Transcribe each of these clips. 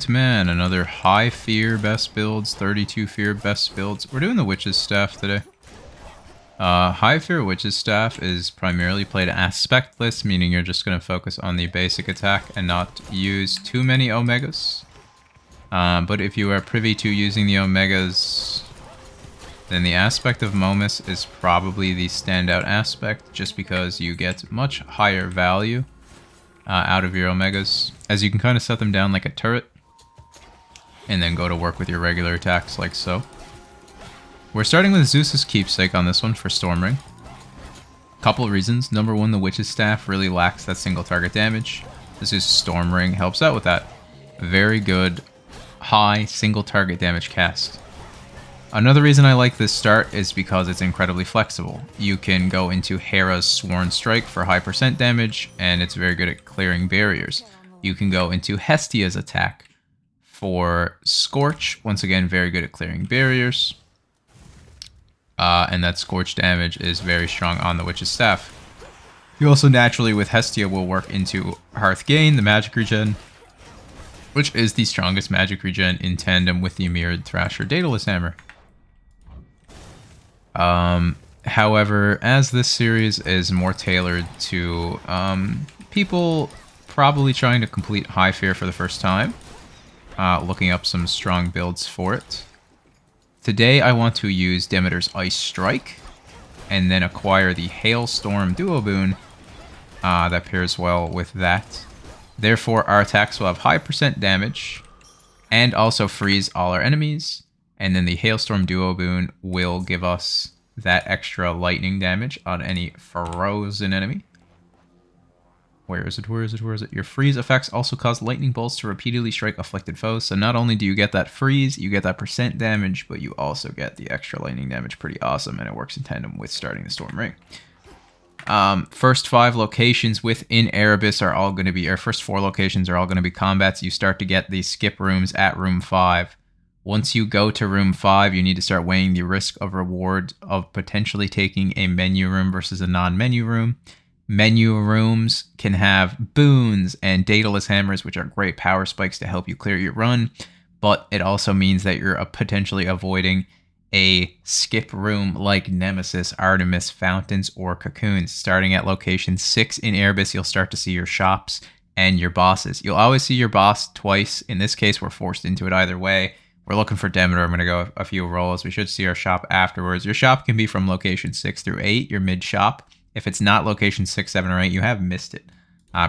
Man, another high fear best builds, 32 fear best builds. We're doing the Witch's Staff today. High fear Witch's Staff is primarily played aspectless, meaning you're just going to focus on the basic attack and not use too many Omegas. But if you are privy to using the Omegas, then the aspect of Momus is probably the standout aspect, just because you get much higher value out of your Omegas, as you can kind of set them down like a turret, and then go to work with your regular attacks like so. We're starting with Zeus's Keepsake on this one for Storm Ring. Couple of reasons. Number one, the Witch's Staff really lacks that single target damage. The Zeus's Storm Ring helps out with that. Very good, high single target damage cast. Another reason I like this start is because it's incredibly flexible. You can go into Hera's Sworn Strike for high % damage, and it's very good at clearing barriers. You can go into Hestia's attack for Scorch, once again very good at clearing barriers. And that Scorch damage is very strong on the Witch's Staff. You also naturally, with Hestia, will work into Hearthgane, the magic regen, which is the strongest magic regen in tandem with the Mirrored Thrasher Daedalus Hammer. However, as this series is more tailored to people probably trying to complete High Fear for the first time, looking up some strong builds for it. Today I want to use Demeter's Ice Strike, and then acquire the Hailstorm Duo Boon that pairs well with that. Therefore, our attacks will have high % damage, and also freeze all our enemies, and then the Hailstorm Duo Boon will give us that extra lightning damage on any frozen enemy. Where is it? Where is it? Where is it? Your freeze effects also cause lightning bolts to repeatedly strike afflicted foes. So not only do you get that freeze, you get that % damage, but you also get the extra lightning damage. Pretty awesome, and it works in tandem with starting the Storm Ring. First 5 locations within Erebus are all going to be, or first 4 locations are all going to be combats. You start to get the skip rooms at room 5. Once you go to room 5, you need to start weighing the risk of reward of potentially taking a menu room versus a non-menu room. Menu rooms can have boons and Daedalus hammers, which are great power spikes to help you clear your run, but it also means that you're potentially avoiding a skip room like Nemesis, Artemis, Fountains, or Cocoons. Starting at location 6 in Erebus, you'll start to see your shops and your bosses. You'll always see your boss twice. In this case, we're forced into it either way. We're looking for Demeter. I'm going to go a few rolls. We should see our shop afterwards. Your shop can be from location 6 through 8, your mid shop. If it's not location 6, 7, or 8, you have missed it.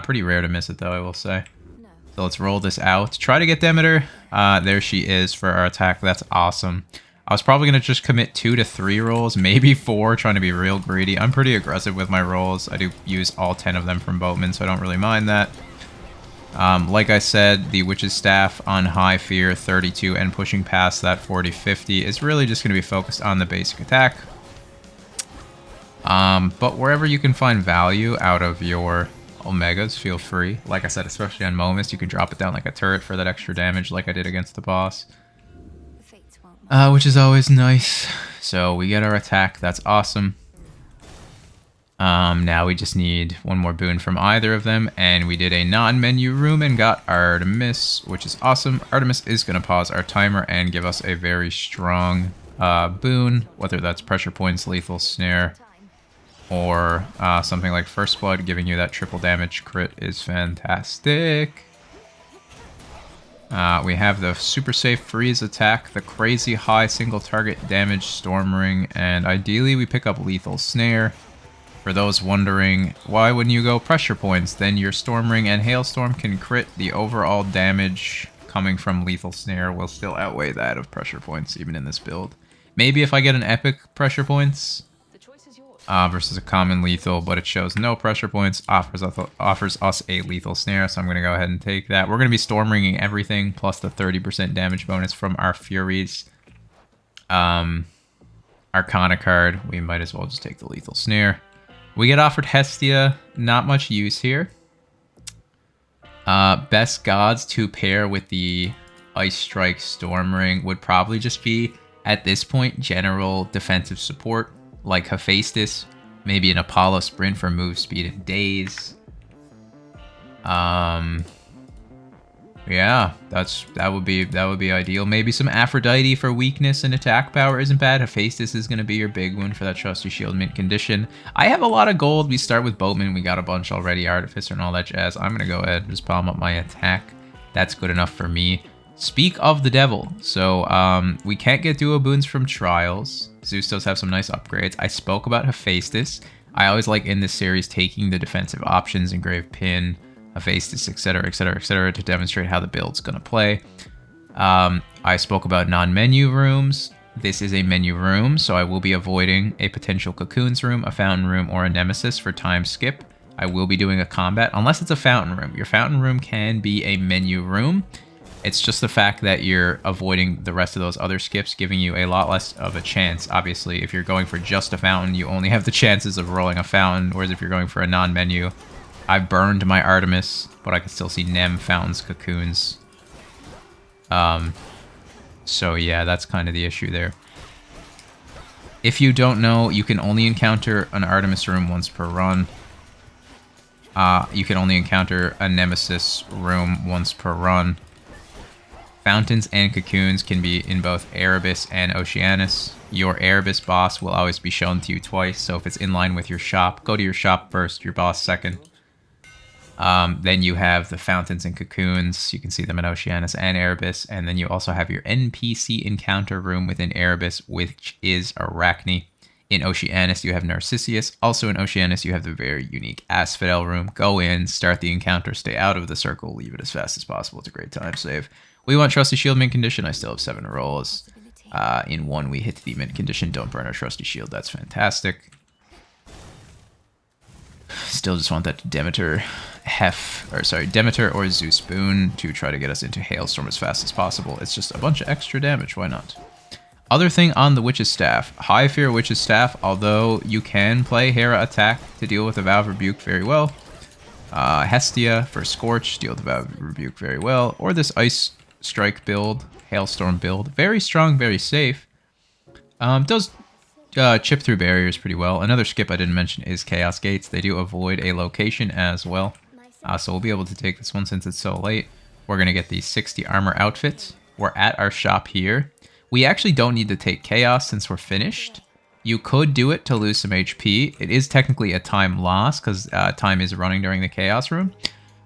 Pretty rare to miss it, though, I will say. So let's roll this out. Try to get Demeter. There she is for our attack. That's awesome. I was probably going to just commit 2 to 3 rolls, maybe 4, trying to be real greedy. I'm pretty aggressive with my rolls. I do use all 10 of them from Boatman, so I don't really mind that. Like I said, the Witch's Staff on High Fear 32 and pushing past that 40-50 is really just going to be focused on the basic attack. But wherever you can find value out of your Omegas, feel free. Like I said, especially on Momus, you can drop it down like a turret for that extra damage like I did against the boss. Which is always nice. So we get our attack, that's awesome. Now we just need one more boon from either of them, and we did a non-menu room and got Artemis, which is awesome. Artemis is going to pause our timer and give us a very strong boon, whether that's pressure points, lethal snare, or something like First Blood, giving you that triple damage crit is fantastic. We have the super safe freeze attack, the crazy high single target damage Storm Ring, and ideally we pick up lethal snare. For those wondering, why wouldn't you go pressure points? Then your Storm Ring and Hailstorm can crit. The overall damage coming from lethal snare will still outweigh that of pressure points, even in this build. Maybe if I get an epic pressure points versus a common lethal, but it shows no pressure points, offers us a lethal snare, so I'm going to go ahead and take that. We're going to be Storm Ringing everything, plus the 30% damage bonus from our Furies. Arcana card, we might as well just take the lethal snare. We get offered Hestia, not much use here. Best gods to pair with the Ice Strike Storm Ring would probably just be, at this point, general defensive support, like Hephaestus, maybe an Apollo Sprint for move speed and daze. We Yeah, that would be ideal. Maybe some Aphrodite for weakness and attack power isn't bad. Hephaestus is going to be your big one for that Trusty Shield mint condition. I have a lot of gold. We start with Boatman. We got a bunch already, Artificer and all that jazz. I'm going to go ahead and just palm up my attack. That's good enough for me. Speak of the devil. So we can't get duo boons from Trials. Zeus does have some nice upgrades. I spoke about Hephaestus. I always like in this series taking the defensive options, Engraved Pin, Hephaestus, etc., etc., etc., to demonstrate how the build's going to play. I spoke about non-menu rooms. This is a menu room, so I will be avoiding a potential Cocoons room, a Fountain room, or a Nemesis for time skip. I will be doing a combat, unless it's a Fountain room. Your Fountain room can be a menu room. It's just the fact that you're avoiding the rest of those other skips, giving you a lot less of a chance. Obviously, if you're going for just a Fountain, you only have the chances of rolling a Fountain, whereas if you're going for a non-menu, I burned my Artemis, but I can still see Nem, Fountains, Cocoons. So yeah, that's kind of the issue there. If you don't know, you can only encounter an Artemis room once per run. You can only encounter a Nemesis room once per run. Fountains and Cocoons can be in both Erebus and Oceanus. Your Erebus boss will always be shown to you twice, so if it's in line with your shop, go to your shop first, your boss second. Then you have the Fountains and Cocoons. You can see them in Oceanus and Erebus. And then you also have your NPC encounter room within Erebus, which is Arachne. In Oceanus, you have Narcissus. Also in Oceanus, you have the very unique Asphodel room. Go in, start the encounter, stay out of the circle, leave it as fast as possible. It's a great time save. We want Trusty Shield mint condition. I still have 7 rolls. In 1, we hit the mint condition. Don't burn our Trusty Shield. That's fantastic. Still just want that Demeter or Zeus boon to try to get us into Hailstorm as fast as possible. It's just a bunch of extra damage, why not? Other thing on the Witch's Staff. High Fear Witch's Staff, although you can play Hera Attack to deal with the Vow of Rebuke very well. Hestia for Scorch, deal with the Vow of Rebuke very well. Or this Ice Strike build, Hailstorm build. Very strong, very safe. Does chip through barriers pretty well. Another skip I didn't mention is Chaos Gates. They do avoid a location as well. So we'll be able to take this one since it's so late. We're going to get the 60 armor outfit. We're at our shop here. We actually don't need to take Chaos since we're finished. You could do it to lose some HP. It is technically a time loss because time is running during the Chaos room.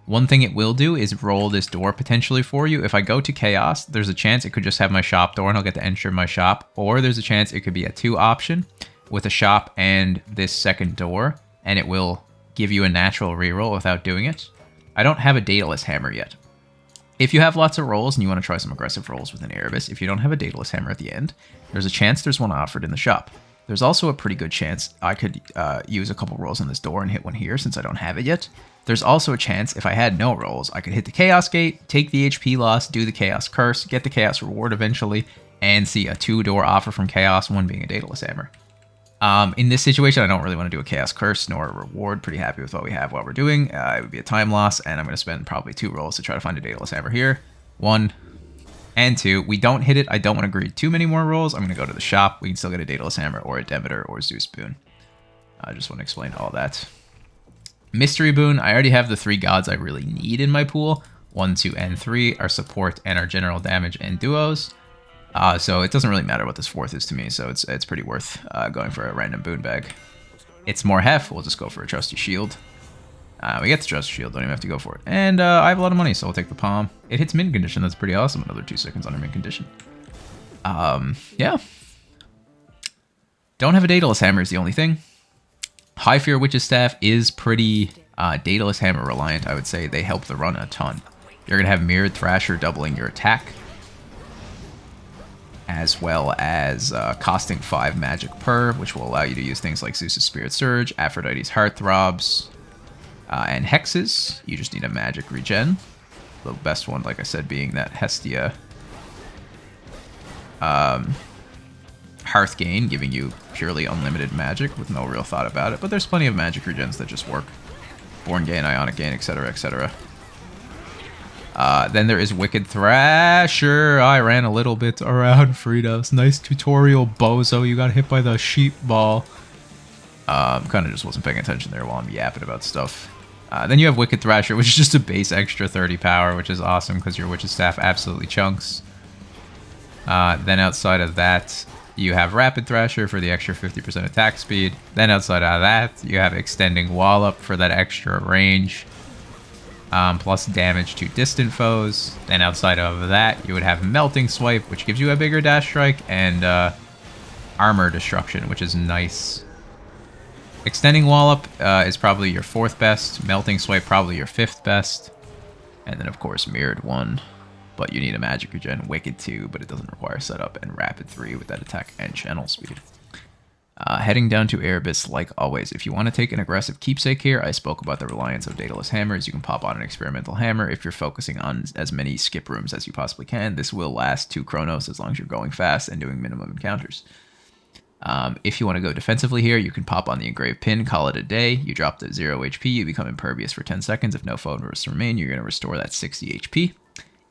One thing it will do is roll this door potentially for you. If I go to Chaos, there's a chance it could just have my shop door and I'll get to enter my shop. Or there's a chance it could be a 2 option with a shop and this second door. And it will give you a natural reroll without doing it. I don't have a Daedalus Hammer yet. If you have lots of rolls and you want to try some aggressive rolls with an Erebus, if you don't have a Daedalus Hammer at the end, there's a chance there's one offered in the shop. There's also a pretty good chance I could use a couple rolls on this door and hit one here since I don't have it yet. There's also a chance if I had no rolls, I could hit the Chaos Gate, take the HP loss, do the Chaos Curse, get the Chaos Reward eventually, and see a 2-door offer from Chaos, one being a Daedalus Hammer. In this situation, I don't really want to do a Chaos Curse nor a Reward. Pretty happy with what we have, what we're doing. It would be a time loss, and I'm going to spend probably 2 rolls to try to find a Daedalus Hammer here. 1 and 2. We don't hit it. I don't want to greed too many more rolls. I'm going to go to the shop. We can still get a Daedalus Hammer or a Demeter or Zeus boon. I just want to explain all that. Mystery boon. I already have the 3 gods I really need in my pool. 1, 2, and 3. Our support and our general damage and duos. So it doesn't really matter what this 4th is to me, so it's pretty worth going for a random boon bag. It's more hef, we'll just go for a Trusty Shield. We get the Trusty Shield, don't even have to go for it. And I have a lot of money, so I'll take the Palm. It hits mint condition, that's pretty awesome. Another 2 seconds under mint condition. Yeah. Don't have a Daedalus Hammer is the only thing. High Fear Witch's Staff is pretty Daedalus Hammer reliant, I would say. They help the run a ton. You're going to have Mirrored Thrasher doubling your attack, as well as costing 5 magic per, which will allow you to use things like Zeus's Spirit Surge, Aphrodite's Heartthrobs, and Hexes. You just need a magic regen. The best one, like I said, being that Hestia Hearth Gain, giving you purely unlimited magic with no real thought about it, but there's plenty of magic regens that just work. Born Gain, Ionic Gain, etc., etc. Then there is Wicked Thrasher. I ran a little bit around Fritos. Nice tutorial, bozo. You got hit by the sheep ball. Kind of just wasn't paying attention there while I'm yapping about stuff. Then you have Wicked Thrasher, which is just a base extra 30 power, which is awesome because your Witch's Staff absolutely chunks. Then outside of that, you have Rapid Thrasher for the extra 50% attack speed. Then outside of that, you have Extending Wallop for that extra range, plus damage to distant foes. Then outside of that, you would have Melting Swipe, which gives you a bigger dash strike, and Armor Destruction, which is nice. Extending Wallop is probably your 4th best. Melting Swipe probably your 5th best. And then, of course, Mirrored 1. But you need a Magic Regen, Wicked 2, but it doesn't require setup, and Rapid 3 with that attack and channel speed. Heading down to Erebus, like always, if you want to take an aggressive keepsake here, I spoke about the reliance of Daedalus Hammers. You can pop on an Experimental Hammer if you're focusing on as many skip rooms as you possibly can. This will last 2 Chronos as long as you're going fast and doing minimum encounters. If you want to go defensively here, you can pop on the Engraved Pin, call it a day. You drop to 0 HP, you become impervious for 10 seconds. If no foe was to remain, you're going to restore that 60 HP.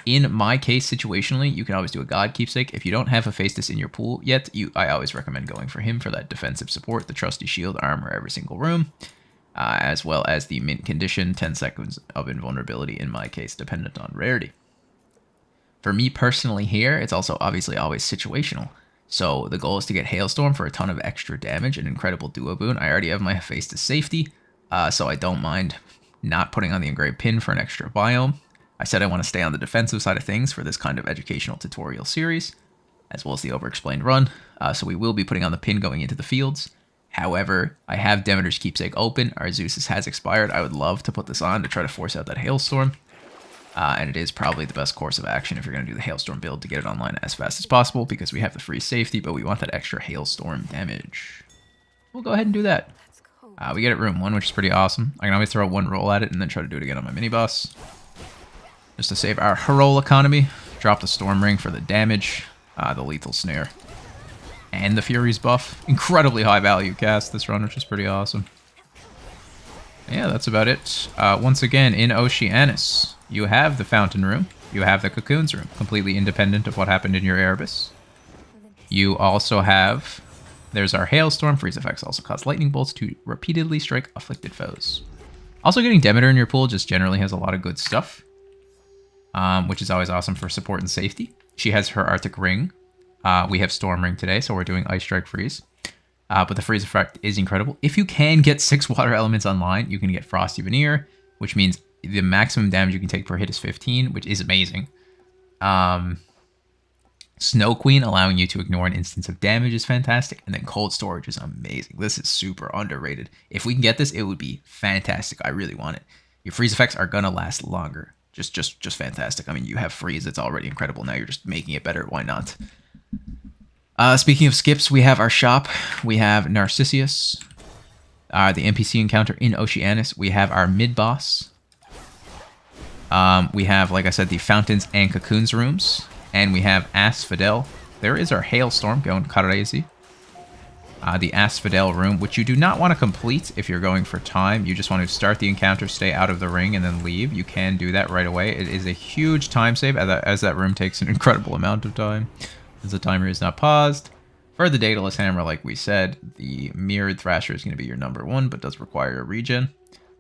In my case, situationally, you can always do a God Keepsake. If you don't have Hephaestus in your pool yet, I always recommend going for him for that defensive support, the Trusty Shield Armor every single room, as well as the Mint Condition, 10 seconds of invulnerability in my case, dependent on rarity. For me personally here, it's also obviously always situational. So the goal is to get Hailstorm for a ton of extra damage, an incredible duo boon. I already have my Hephaestus safety, so I don't mind not putting on the Engraved Pin for an extra biome. I said I want to stay on the defensive side of things for this kind of educational tutorial series, as well as the over-explained run, so we will be putting on the pin going into the fields. However, I have Demeter's Keepsake open. Our Zeus's has expired. I would love to put this on to try to force out that Hailstorm, and it is probably the best course of action if you're going to do the Hailstorm build to get it online as fast as possible, because we have the free safety, but we want that extra Hailstorm damage. We'll go ahead and do that. We get it room 1, which is pretty awesome. I can always throw 1 roll at it and then try to do it again on my mini-boss. Just to save our Herol economy, drop the Storm Ring for the damage, the Lethal Snare, and the Fury's buff. Incredibly high value cast this run, which is pretty awesome. Yeah, that's about it. Once again, in Oceanus, you have the Fountain Room, you have the Cocoons Room, completely independent of what happened in your Erebus. You also have, there's our Hailstorm. Freeze effects also cause lightning bolts to repeatedly strike afflicted foes. Also, getting Demeter in your pool just generally has a lot of good stuff. Which is always awesome for support and safety. She has her Arctic Ring. We have Storm Ring today, so we're doing Ice Strike Freeze. But the freeze effect is incredible. If you can get 6 water elements online, you can get Frosty Veneer, which means the maximum damage you can take per hit is 15, which is amazing. Snow Queen, allowing you to ignore an instance of damage, is fantastic. And then Cold Storage is amazing. This is super underrated. If we can get this, it would be fantastic. I really want it. Your freeze effects are going to last longer. Just fantastic. I mean, you have freeze. It's already incredible. Now you're just making it better. Why not? Speaking of skips, we have our shop. We have Narcissus. The NPC encounter in Oceanus. We have our mid-boss. We have, like I said, the Fountains and Cocoons rooms. And we have Asphodel. There is our Hailstorm going crazy. The Asphodel room, which you do not want to complete if you're going for time. You just want to start the encounter, stay out of the ring, and then leave. You can do that right away. It is a huge time save, as that room takes an incredible amount of time, as the timer is not paused. For the Daedalus Hammer, like we said, the Mirrored Thrasher is going to be your number 1, but does require a regen.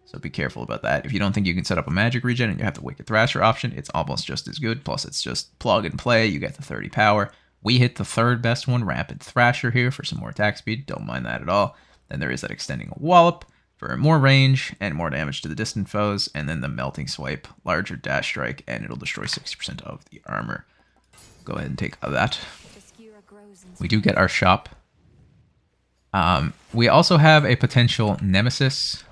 So be careful about that. If you don't think you can set up a magic regen and you have the Wicked Thrasher option, it's almost just as good. Plus, it's just plug and play. You get the 30 power. We hit the 3rd best one, Rapid Thrasher here for some more attack speed. Don't mind that at all. Then there is that Extending Wallop for more range and more damage to the distant foes. And then the Melting Swipe, larger dash strike, and it'll destroy 60% of the armor. Go ahead and take that. We do get our shop. We also have a potential Nemesis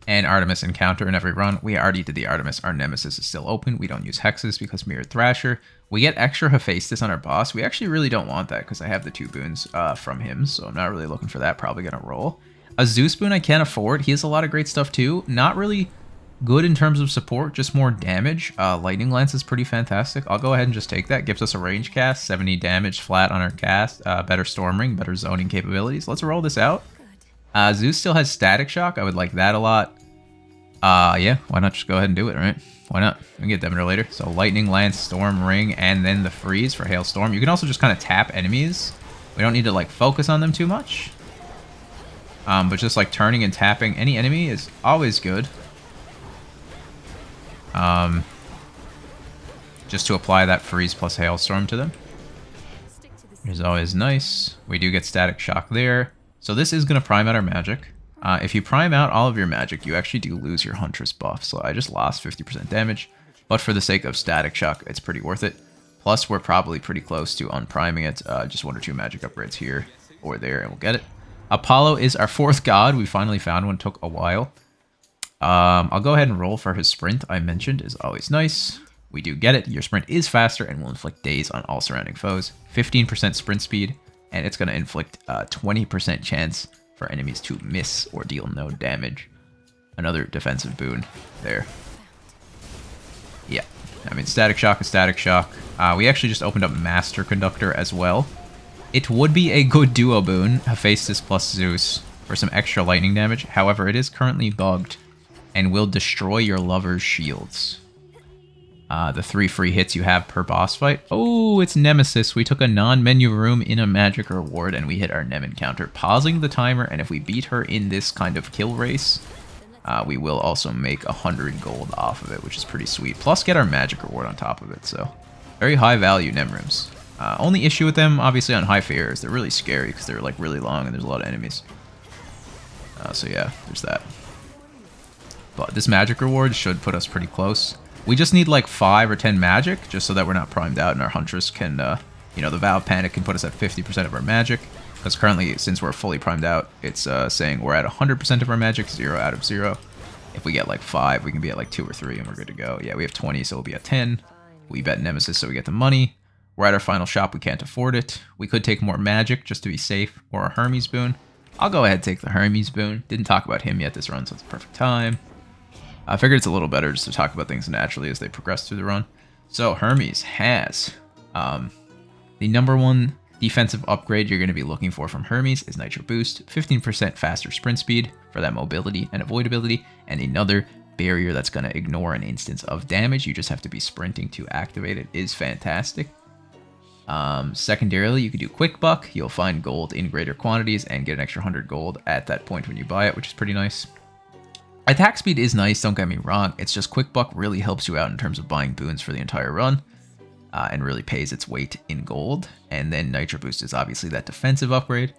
and Artemis encounter in every run. We already did the Artemis. Our Nemesis is still open. We don't use Hexes because Mirrored Thrasher. We get extra Hephaestus on our boss. We actually really don't want that because I have the 2 boons from him, so I'm not really looking for that. Probably going to roll. A Zeus boon I can't afford. He has a lot of great stuff too. Not really good in terms of support, just more damage. Lightning Lance is pretty fantastic. I'll go ahead and just take that. Gives us a range cast, 70 damage flat on our cast, better Storm Ring, better zoning capabilities. Let's roll this out. Zeus still has Static Shock. I would like that a lot. Yeah, why not just go ahead and do it, right? Why not? We can get Demeter later. So Lightning Lance, Storm Ring, and then the Freeze for Hailstorm. You can also just kind of tap enemies. We don't need to like focus on them too much. But just like turning and tapping any enemy is always good. just to apply that freeze plus hailstorm to them. Which is always nice. We do get static shock there. So this is going to prime out our magic. If you prime out all of your magic, you actually do lose your Huntress buff. So I just lost 50% damage. But for the sake of static shock, it's pretty worth it. Plus, we're probably pretty close to unpriming it. Just 1 or 2 magic upgrades here or there, and we'll get it. Apollo is our 4th god. We finally found one. Took a while. I'll go ahead and roll for his sprint. I mentioned is always nice. We do get it. Your sprint is faster and will inflict daze on all surrounding foes. 15% sprint speed, and it's going to inflict a 20% chance for enemies to miss or deal no damage. Another defensive boon there. Yeah, I mean, static shock is static shock. We actually just opened up Master Conductor as well. It would be a good duo boon, Hephaestus plus Zeus, for some extra lightning damage. However, it is currently bugged and will destroy your lover's shields. The 3 free hits you have per boss fight. Oh, it's Nemesis. We took a non-menu room in a magic reward and we hit our Nem encounter, pausing the timer, and if we beat her in this kind of kill race, we will also make 100 gold off of it, which is pretty sweet. Plus get our magic reward on top of it, so very high value Nem rooms. Only issue with them, obviously, on high fair is they're really scary because they're like really long and there's a lot of enemies. So yeah, there's that. But this magic reward should put us pretty close. We just need like 5 or 10 magic, just so that we're not primed out and our Huntress can, you know, the Valve Panic can put us at 50% of our magic. Because currently, since we're fully primed out, it's saying we're at 100% of our magic, 0 out of 0. If we get like 5, we can be at like 2 or 3 and we're good to go. Yeah, we have 20, so we'll be at 10. We bet Nemesis, so we get the money. We're at our final shop, we can't afford it. We could take more magic just to be safe, or a Hermes boon. I'll go ahead and take the Hermes boon. Didn't talk about him yet this run, so it's a perfect time. I figured it's a little better just to talk about things naturally as they progress through the run. So Hermes has the #1 defensive upgrade you're going to be looking for from Hermes is Nitro Boost, 15% faster sprint speed for that mobility and avoidability, and another barrier that's going to ignore an instance of damage. You just have to be sprinting to activate it. Is fantastic. Secondarily, you can do Quick Buck. You'll find gold in greater quantities and get an extra 100 gold at that point when you buy it, which is pretty nice. Attack speed is nice, don't get me wrong. It's just Quick Buck really helps you out in terms of buying boons for the entire run, and really pays its weight in gold. And then Nitro Boost is obviously that defensive upgrade.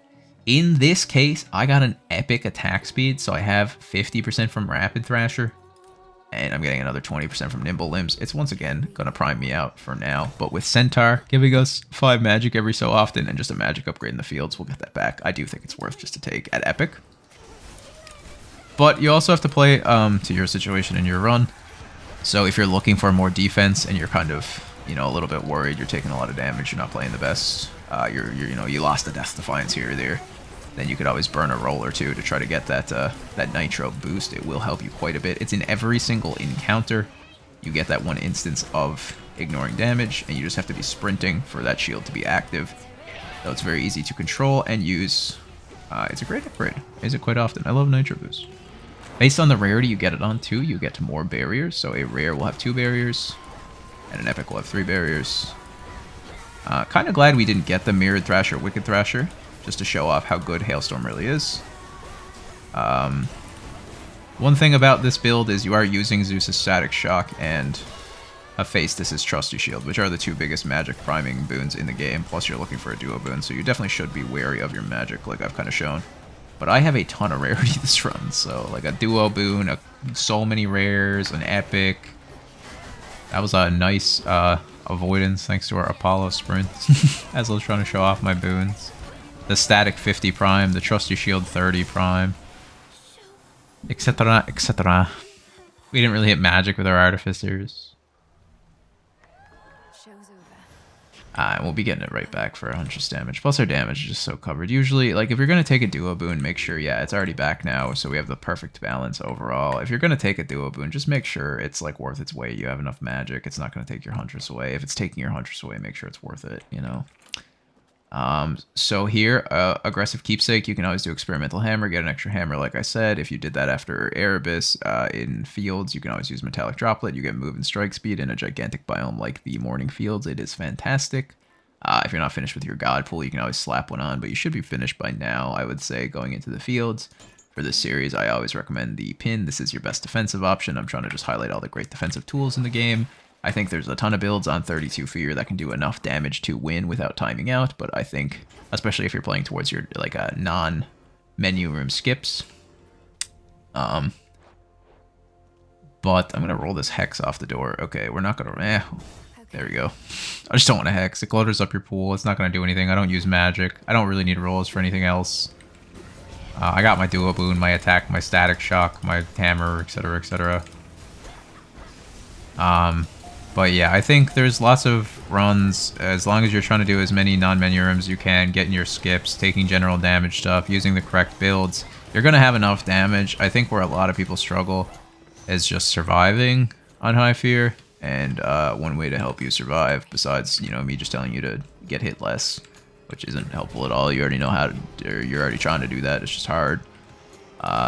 In this case, I got an epic attack speed, so I have 50% from Rapid Thrasher, and I'm getting another 20% from Nimble Limbs. It's once again going to prime me out for now, but with Centaur giving us 5 magic every so often and just a magic upgrade in the fields, we'll get that back. I do think it's worth just to take at epic. But you also have to play to your situation in your run. So if you're looking for more defense and you're kind of, you know, a little bit worried, you're taking a lot of damage, you're not playing the best, you know, you lost the Death Defiance here or there, then you could always burn a roll or two to try to get that that Nitro boost. It will help you quite a bit. It's in every single encounter. You get that 1 instance of ignoring damage, and you just have to be sprinting for that shield to be active. So it's very easy to control and use. It's a great upgrade. I use it quite often. I love Nitro boost. Based on the rarity you get it on too, you get more barriers. So a rare will have 2 barriers, and an epic will have 3 barriers. Kind of glad we didn't get the Mirrored Thrasher, Wicked Thrasher, just to show off how good Hailstorm really is. One thing about this build is you are using Zeus's Static Shock and Hephaestus' Trusty Shield, which are the 2 biggest magic priming boons in the game, plus you're looking for a duo boon, so you definitely should be wary of your magic, like I've kind of shown. But I have a ton of rarity this run, so like a duo boon, so many rares, an epic. That was a nice avoidance thanks to our Apollo sprint, as I was trying to show off my boons. The static 50 prime, the Trusty Shield 30 prime, etc, etc. We didn't really hit magic with our Artificers. We'll be getting it right back for 100 damage. Plus our damage is just so covered. Usually, like, if you're going to take a duo boon, make sure, yeah, it's already back now, so we have the perfect balance overall. If you're going to take a duo boon, just make sure it's, like, worth its weight. You have enough magic. It's not going to take your Huntress away. If it's taking your Huntress away, make sure it's worth it, you know? So here, aggressive keepsake, you can always do experimental hammer, get an extra hammer, like I said. If you did that after Erebus, in fields, you can always use metallic droplet. You get move and strike speed in a gigantic biome like the morning fields. It is fantastic. If you're not finished with your god pool, you can always slap one on, but you should be finished by now, I would say, going into the fields. for this series, I always recommend the pin. This is your best defensive option. I'm trying to just highlight all the great defensive tools in the game. I think there's a ton of builds on 32 fear that can do enough damage to win without timing out, but I think, especially if you're playing towards your like a non-menu room skips, but I'm gonna roll this hex off the door. Okay, we're not gonna. There we go. I just don't want to hex. It clutters up your pool. It's not gonna do anything. I don't use magic. I don't really need rolls for anything else. I got my duo boon, my attack, my static shock, my hammer, etc., etc. But yeah, I think there's lots of runs, as long as you're trying to do as many non-menu rooms as you can, getting your skips, taking general damage stuff, using the correct builds, you're going to have enough damage. I think where a lot of people struggle is just surviving on high fear, and one way to help you survive, besides, you know, me just telling you to get hit less, which isn't helpful at all. You already know how to, or you're already trying to do that. It's just hard.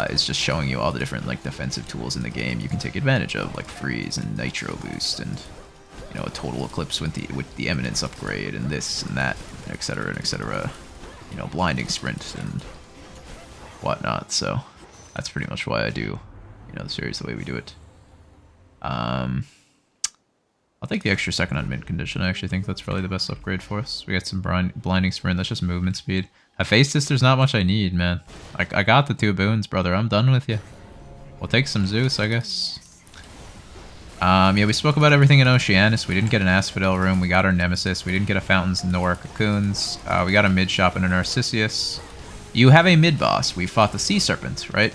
It's just showing you all the different like defensive tools in the game you can take advantage of, like freeze and nitro boost, and you know, a total eclipse with the eminence upgrade, and this and that, etc. and etc. You know, blinding sprint and whatnot. So that's pretty much why I do, you know, the series the way we do it. I'll take the extra second on mid condition. I actually think that's probably the best upgrade for us. We got some blinding sprint. That's just movement speed. Hephaestus, there's not much I need, man. I got the 2 boons, brother. I'm done with you. We'll take some Zeus, I guess. Yeah, we spoke about everything in Oceanus. We didn't get an Asphodel room. We got our Nemesis. We didn't get a Fountains nor Cocoons. We got a mid shop and a Narcissus. You have a mid boss. We fought the Sea Serpent, right?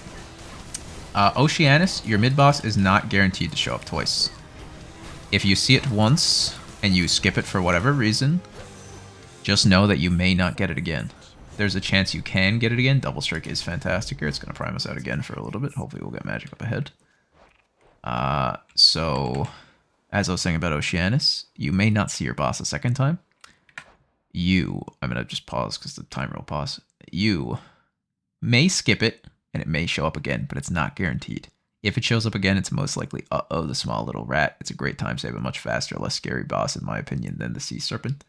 Oceanus, your mid boss is not guaranteed to show up twice. If you see it once and you skip it for whatever reason, just know that you may not get it again. There's a chance you can get it again. Double Strike is fantastic here. It's going to prime us out again for a little bit. Hopefully we'll get magic up ahead. So, as I was saying about Oceanus, you may not see your boss a second time. I'm going to just pause because the timer will pause. You may skip it and it may show up again, but it's not guaranteed. If it shows up again, it's most likely, uh-oh, the small little rat. It's a great time save, a much faster, less scary boss, in my opinion, than the Sea Serpent.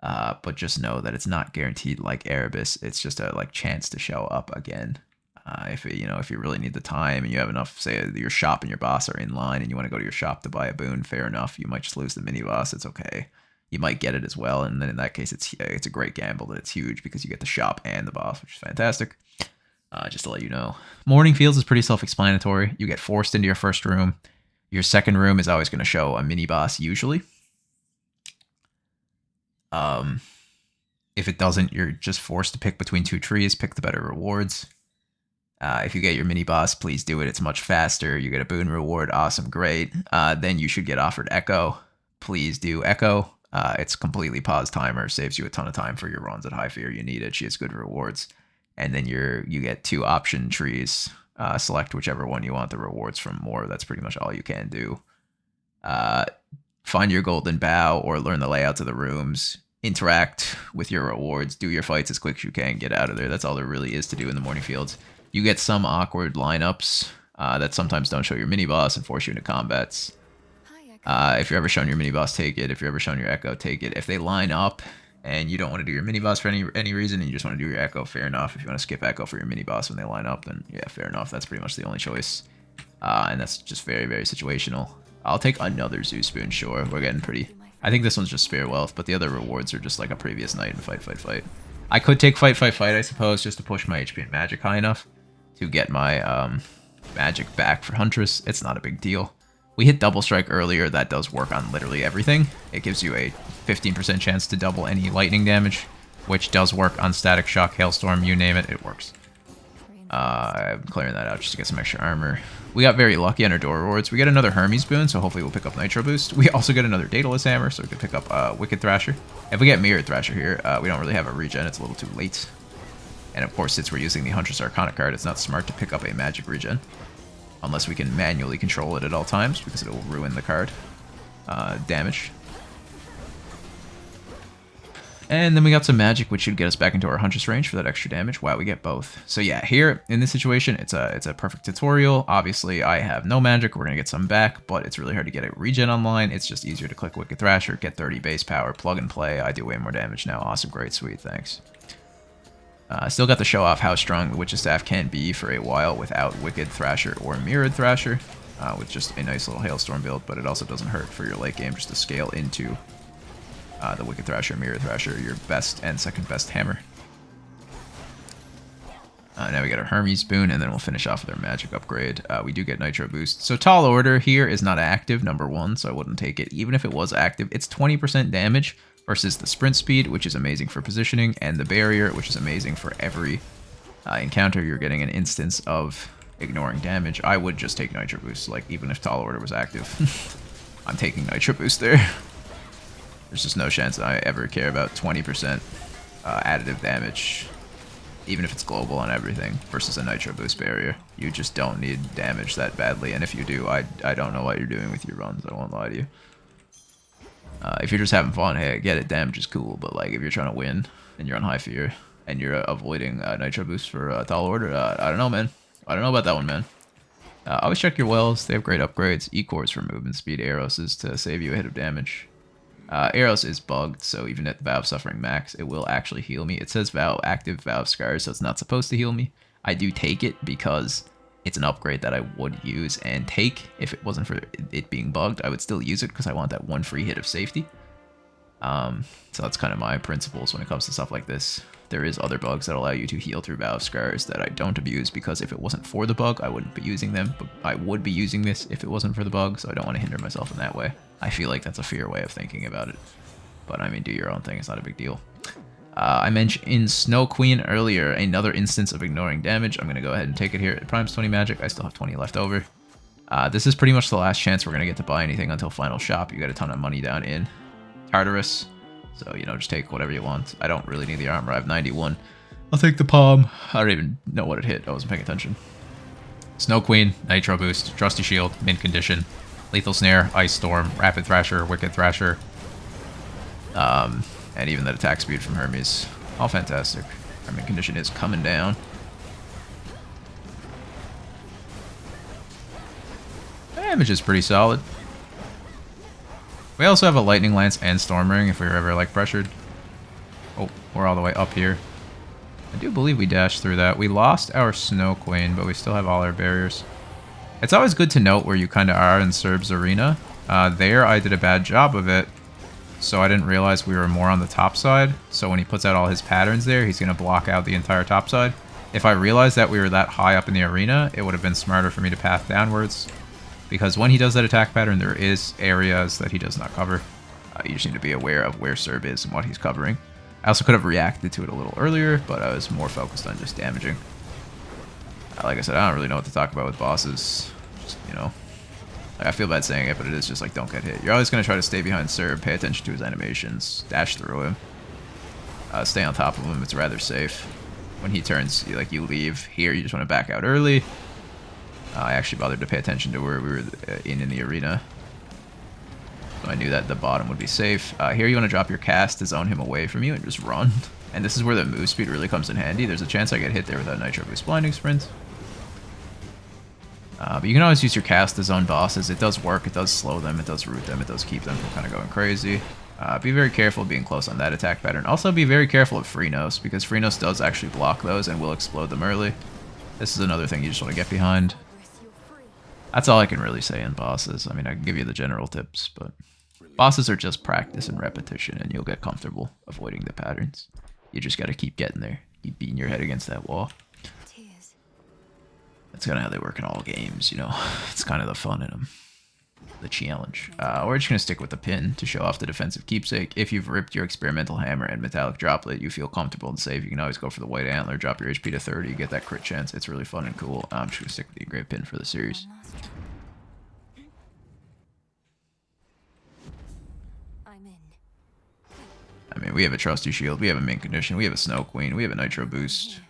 But just know that it's not guaranteed like Erebus. It's just a like chance to show up again. If you really need the time and you have enough, say your shop and your boss are in line and you want to go to your shop to buy a boon, fair enough. You might just lose the mini boss. It's okay. You might get it as well, and then in that case, it's a great gamble that it's huge because you get the shop and the boss, which is fantastic. Just to let you know. Morning Fields is pretty self-explanatory. You get forced into your first room. Your second room is always going to show a mini-boss, usually. If it doesn't, you're just forced to pick between 2 trees, pick the better rewards. If you get your mini-boss, please do it. It's much faster. You get a boon reward. Awesome, great. Then you should get offered Echo. Please do Echo. It's completely pause timer. Saves you a ton of time for your runs at high fear. You need it. She has good rewards. And then you get 2 option trees. Select whichever one you want the rewards from more. That's pretty much all you can do. Find your golden bow or learn the layouts of the rooms. Interact with your rewards. Do your fights as quick as you can. Get out of there. That's all there really is to do in the Morning Fields. You get some awkward lineups that sometimes don't show your mini-boss and force you into combats. If you're ever shown your mini-boss, take it. If you're ever shown your Echo, take it. If they line up and you don't want to do your mini-boss for any reason, and you just want to do your Echo, fair enough. If you want to skip Echo for your mini-boss when they line up, then yeah, fair enough. That's pretty much the only choice. And that's just very, very situational. I'll take another Zeus boon, sure. We're getting pretty... I think this one's just spare wealth, but the other rewards are just like a previous night and fight, fight, fight. I could take fight, fight, fight, I suppose, just to push my HP and magic high enough to get my magic back for Huntress. It's not a big deal. We hit double strike earlier. That does work on literally everything. It gives you a 15% chance to double any lightning damage, which does work on static shock, hailstorm, you name it, it works. I'm clearing that out just to get some extra armor. We got very lucky on our door rewards. We get another Hermes boon, so hopefully we'll pick up Nitro Boost. We also get another Daedalus Hammer, so we can pick up Wicked Thrasher. If we get Mirrored Thrasher here, we don't really have a regen. It's a little too late. And of course, since we're using the Huntress Arcana card, it's not smart to pick up a magic regen. Unless we can manually control it at all times, because it will ruin the card damage. And then we got some magic, which should get us back into our Huntress range for that extra damage. Wow, we get both. So yeah, here in this situation, it's a perfect tutorial. Obviously, I have no magic. We're going to get some back, but it's really hard to get a regen online. It's just easier to click Wicked Thrasher, get 30 base power, plug and play. I do way more damage now. Awesome, great, sweet, thanks. Still got to show off how strong the Witch's Staff can be for a while without Wicked Thrasher or Mirrored Thrasher, with just a nice little Hailstorm build, but it also doesn't hurt for your late game just to scale into the Wicked Thrasher, Mirrored Thrasher, your best and second best hammer. Now we got our Hermes Boon, and then we'll finish off with our magic upgrade. We do get Nitro Boost. So Tall Order here is not active, number one, so I wouldn't take it. Even if it was active, it's 20% damage versus the Sprint Speed, which is amazing for positioning, and the Barrier, which is amazing for every encounter. You're getting an instance of ignoring damage. I would just take Nitro Boost, like, even if Tall Order was active. I'm taking Nitro Boost there. There's just no chance that I ever care about 20% additive damage, even if it's global on everything, versus a Nitro Boost Barrier. You just don't need damage that badly, and if you do, I don't know what you're doing with your runs, I won't lie to you. If you're just having fun, hey, I get it, damage is cool, but like if you're trying to win, and you're on high fear, and you're avoiding Nitro Boost for Tall Order, I don't know, man. I don't know about that one, man. Always check your wells, they have great upgrades. E-cores for movement speed, Eros is to save you a hit of damage. Eros is bugged, so even at the Vow of Suffering max, it will actually heal me. It says active Vow of Scars, so it's not supposed to heal me. I do take it because it's an upgrade that I would use and take. If it wasn't for it being bugged, I would still use it because I want that one free hit of safety. So that's kind of my principles when it comes to stuff like this. There is other bugs that allow you to heal through Vow of Scars that I don't abuse, because if it wasn't for the bug, I wouldn't be using them, but I would be using this if it wasn't for the bug, so I don't want to hinder myself in that way. I feel like that's a fair way of thinking about it. But I mean, do your own thing, it's not a big deal. I mentioned in Snow Queen earlier, another instance of ignoring damage. I'm going to go ahead and take it here. It primes 20 magic, I still have 20 left over. This is pretty much the last chance we're going to get to buy anything until Final Shop. You got a ton of money down in Tartarus. So, you know, just take whatever you want. I don't really need the armor. I have 91. I'll take the palm. I don't even know what it hit. I wasn't paying attention. Snow Queen, Nitro Boost, Trusty Shield, Mint Condition, Lethal Snare, Ice Storm, Rapid Thrasher, Wicked Thrasher, and even that attack speed from Hermes. All fantastic. Our Mint Condition is coming down. Damage is pretty solid. We also have a Lightning Lance and Storm Ring if we were ever, like, pressured. Oh, we're all the way up here. I do believe we dashed through that. We lost our Snow Queen, but we still have all our barriers. It's always good to note where you kind of are in Serb's arena. There, I did a bad job of it, so I didn't realize we were more on the top side. So when he puts out all his patterns there, he's going to block out the entire top side. If I realized that we were that high up in the arena, it would have been smarter for me to path downwards. Because when he does that attack pattern, there is areas that he does not cover. You just need to be aware of where Serb is and what he's covering. I also could have reacted to it a little earlier, but I was more focused on just damaging. Like I said, I don't really know what to talk about with bosses. Just, you know, like, I feel bad saying it, but it is just like, don't get hit. You're always going to try to stay behind Serb, pay attention to his animations, dash through him, stay on top of him. It's rather safe. When he turns, you leave here, you just want to back out early. I actually bothered to pay attention to where we were in the arena. So I knew that the bottom would be safe. Here you want to drop your cast to zone him away from you and just run. And this is where the move speed really comes in handy. There's a chance I get hit there without Nitro Boost Blinding Sprint. But you can always use your cast to zone bosses. It does work, it does slow them, it does root them, it does keep them from kind of going crazy. Be very careful being close on that attack pattern. Also be very careful of Freenos, because Freenos does actually block those and will explode them early. This is another thing you just want to get behind. That's all I can really say in bosses. I mean, I can give you the general tips, but bosses are just practice and repetition, and you'll get comfortable avoiding the patterns. You just gotta keep getting there. Keep beating your head against that wall. That's kind of how they work in all games, you know. It's kind of the fun in them. The challenge. We're just gonna stick with the pin to show off the defensive keepsake. If you've ripped your experimental hammer and metallic droplet, you feel comfortable and safe, you can always go for the white antler, drop your HP to 30, get that crit chance. It's really fun and cool. I'm just gonna stick with the engraved pin for the series. I mean, we have a Trusty Shield, we have a Mint Condition, we have a Snow Queen, we have a Nitro Boost.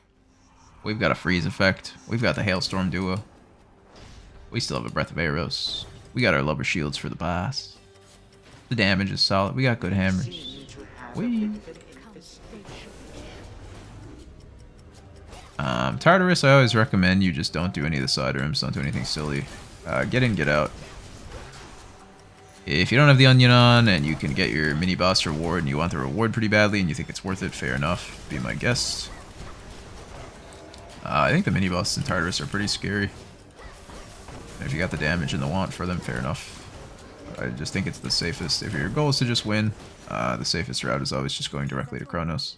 We've got a Freeze effect. We've got the Hailstorm duo. We still have a Breath of Eros. We got our Lover Shields for the boss. The damage is solid. We got good hammers. Whee! Tartarus, I always recommend you just don't do any of the side rooms. Don't do anything silly. Get in, get out. If you don't have the onion on and you can get your mini boss reward and you want the reward pretty badly and you think it's worth it, fair enough. Be my guest. I think the mini bosses in Tartarus are pretty scary. And if you got the damage and the want for them, fair enough. I just think it's the safest. If your goal is to just win, the safest route is always just going directly to Chronos.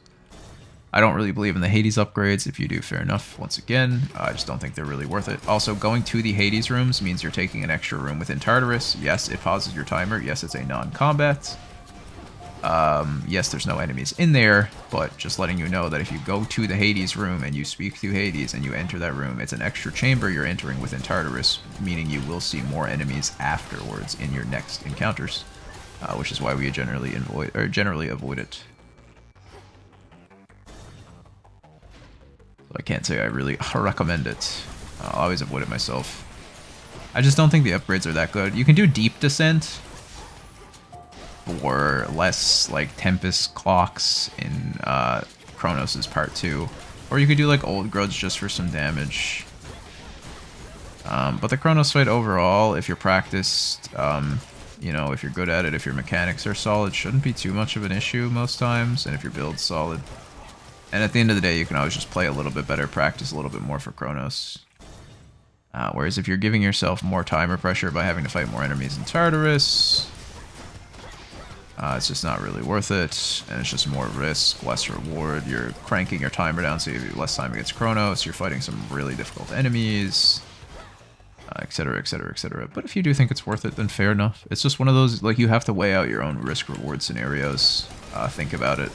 I don't really believe in the Hades upgrades. If you do, fair enough. Once again, I just don't think they're really worth it. Also, going to the Hades rooms means you're taking an extra room within Tartarus. Yes, it pauses your timer. Yes, it's a non-combat. Yes, there's no enemies in there, but just letting you know that if you go to the Hades room and you speak to Hades and you enter that room, it's an extra chamber you're entering within Tartarus, meaning you will see more enemies afterwards in your next encounters, which is why we generally avoid it. So I can't say I really recommend it. I'll always avoid it myself. I just don't think the upgrades are that good. You can do Deep Descent for less like Tempest clocks in Chronos' part 2. Or you could do like Old Grudge just for some damage. But the Chronos fight overall, if you're practiced, you know, if you're good at it, if your mechanics are solid, shouldn't be too much of an issue most times, and if your build's solid. And at the end of the day, you can always just play a little bit better, practice a little bit more for Chronos. Whereas if you're giving yourself more timer pressure by having to fight more enemies in Tartarus, it's just not really worth it, and it's just more risk, less reward. You're cranking your timer down so you have less time against Chronos, you're fighting some really difficult enemies, etc, etc, etc. But if you do think it's worth it, then fair enough. It's just one of those, like, you have to weigh out your own risk-reward scenarios, think about it,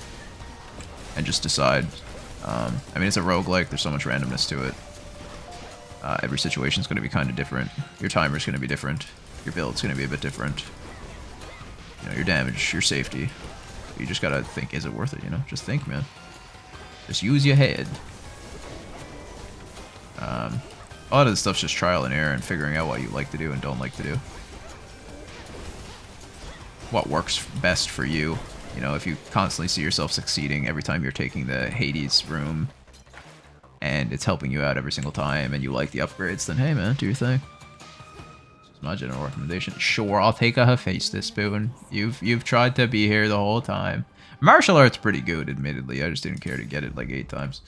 and just decide. I mean, it's a roguelike, there's so much randomness to it. Every situation's going to be kind of different. Your timer's going to be different. Your build's going to be a bit different. You know, your damage, your safety. You just gotta think, is it worth it, you know? Just think, man. Just use your head. A lot of this stuff's just trial and error and figuring out what you like to do and don't like to do. What works best for you. You know, if you constantly see yourself succeeding every time you're taking the Hades room, and it's helping you out every single time, and you like the upgrades, then hey man, do your thing. My general recommendation. Sure, I'll take a Hephaestus spoon. You've tried to be here the whole time. Martial art's pretty good, admittedly. I just didn't care to get it like 8 times.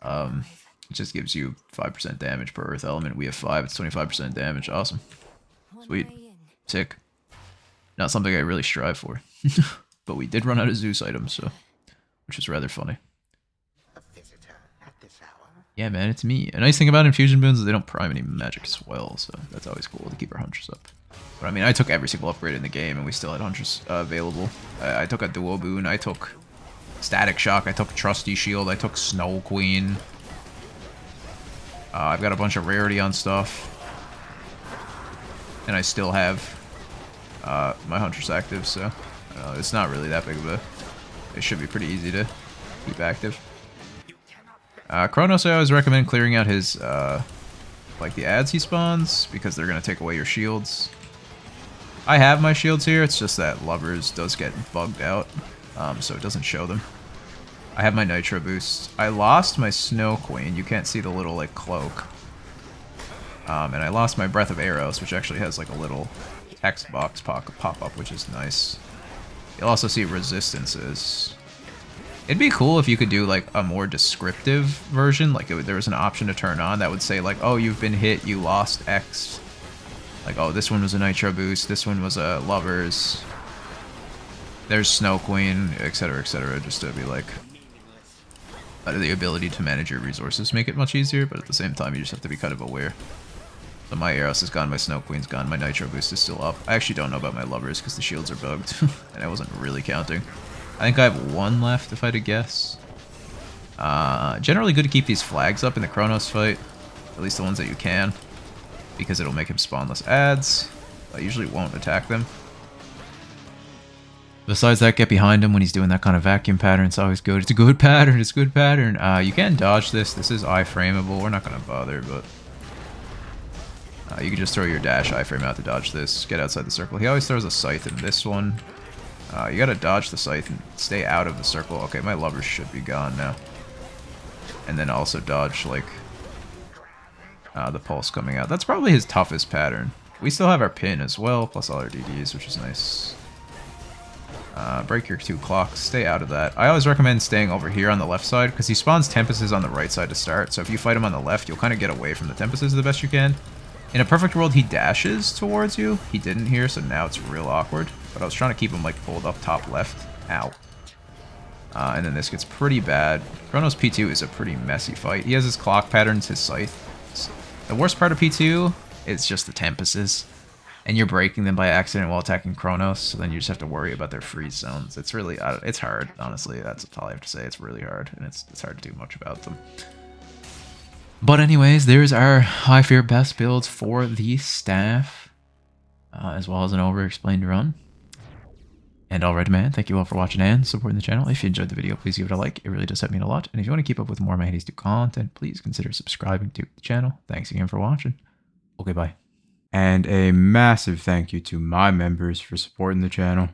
It just gives you 5% damage per earth element. We have 5, it's 25% damage. Awesome. Sweet. Sick. Not something I really strive for. But we did run out of Zeus items, so which is rather funny. Yeah, man, it's me. A nice thing about infusion boons is they don't prime any magic as well, so that's always cool to keep our hunters up. But I mean, I took every single upgrade in the game, and we still had hunters available. I took a duo boon, I took static shock, I took trusty shield, I took snow queen. I've got a bunch of rarity on stuff, and I still have my hunters active, so it's not really that big of a. It should be pretty easy to keep active. Chronos, I always recommend clearing out his, like the ads he spawns, because they're going to take away your shields. I have my shields here, it's just that Lovers does get bugged out, so it doesn't show them. I have my Nitro boost. I lost my Snow Queen, you can't see the little, like, cloak. And I lost my Breath of Eros, which actually has, like, a little text box pop up, which is nice. You'll also see resistances. It'd be cool if you could do like a more descriptive version, like there was an option to turn on that would say like, oh, you've been hit, you lost X. Like, oh, this one was a Nitro boost, this one was a Lovers. There's Snow Queen, etc, just to be like, the ability to manage your resources make it much easier, but at the same time you just have to be kind of aware. So my Eros is gone, my Snow Queen's gone, my Nitro boost is still up. I actually don't know about my Lovers because the shields are bugged, and I wasn't really counting. I think I have 1 left, if I had to guess. Generally good to keep these flags up in the Chronos fight. At least the ones that you can. Because it'll make him spawn less ads. I usually won't attack them. Besides that, get behind him when he's doing that kind of vacuum pattern. It's always good. It's a good pattern. It's a good pattern. You can dodge this. This is iframeable. We're not going to bother, but... you can just throw your dash iframe out to dodge this. Get outside the circle. He always throws a scythe in this one. You gotta dodge the scythe and stay out of the circle. Okay, my Lovers should be gone now. And then also dodge, like, the pulse coming out. That's probably his toughest pattern. We still have our pin as well, plus all our DDs, which is nice. Break your 2 clocks. Stay out of that. I always recommend staying over here on the left side because he spawns Tempests on the right side to start. So if you fight him on the left, you'll kind of get away from the Tempests the best you can. In a perfect world, he dashes towards you. He didn't here, so now it's real awkward. But I was trying to keep him like pulled up top left. Ow. And then this gets pretty bad. Chronos P2 is a pretty messy fight. He has his clock patterns, his scythe. The worst part of P2 is just the Tempests. And you're breaking them by accident while attacking Chronos, so then you just have to worry about their freeze zones. It's really, it's hard, honestly. That's all I have to say. It's really hard, and it's hard to do much about them. But anyways, there's our high fear best builds for the staff, as well as an over-explained run. And alright, man, thank you all for watching and supporting the channel. If you enjoyed the video, please give it a like. It really does help me a lot. And if you want to keep up with more of my Hades 2 content, please consider subscribing to the channel. Thanks again for watching. Okay, bye. And a massive thank you to my members for supporting the channel.